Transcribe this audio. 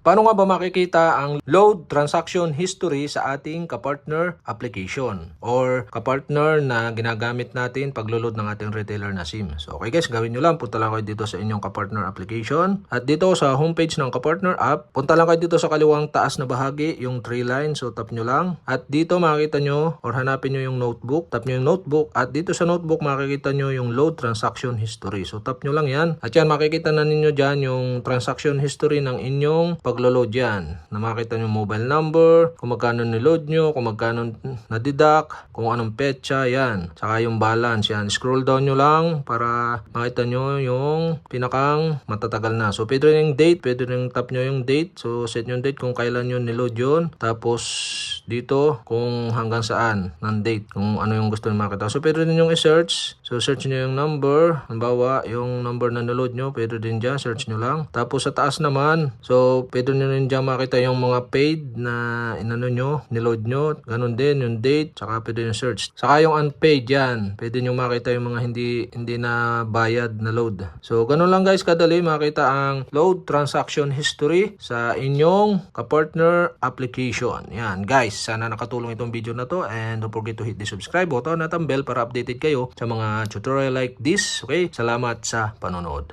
Paano nga ba makikita ang load transaction history sa ating kapartner application or kapartner na ginagamit natin paglo-load ng ating retailer na SIM? So okay guys, gawin nyo lang, punta lang kayo dito sa inyong kapartner application at dito sa homepage ng kapartner app, punta lang kayo dito sa kaliwang taas na bahagi, yung 3 lines, so tap nyo lang at dito makikita nyo or hanapin nyo yung notebook, tap nyo yung notebook at dito sa notebook makikita nyo yung load transaction history. So tap nyo lang yan at yan makikita na ninyo dyan yung transaction history ng inyong paglo-load yan. Na makita nyo mobile number, kung magkano niload nyo, kung magkano na-deduct, kung anong petsa, yan. Saka yung balance, yan. Scroll down nyo lang para makita nyo yung pinakang matatagal na. So pwede rin yung date, pwede rin tap nyo yung date. So set nyo yung date kung kailan nyo niload yun. Tapos dito kung hanggang saan ng date, kung ano yung gusto nyo makita. So pwede rin yung i-search. So search nyo yung number. Halimbawa, yung number na niload nyo, pwede din dyan, search nyo lang. Tapos sa taas naman, so pwede nyo rin dyan makita yung mga paid na inano nyo, niload nyo. Ganun din yung date, saka pwede yung search. Saka yung unpaid yan, pwede nyo makita yung mga hindi na bayad na load. So ganun lang guys kadali makita ang load transaction history sa inyong kapartner application. Yan guys, sana nakatulong itong video na to and don't forget to hit the subscribe button at ang bell para updated kayo sa mga tutorial like this. Okay, salamat sa panonood.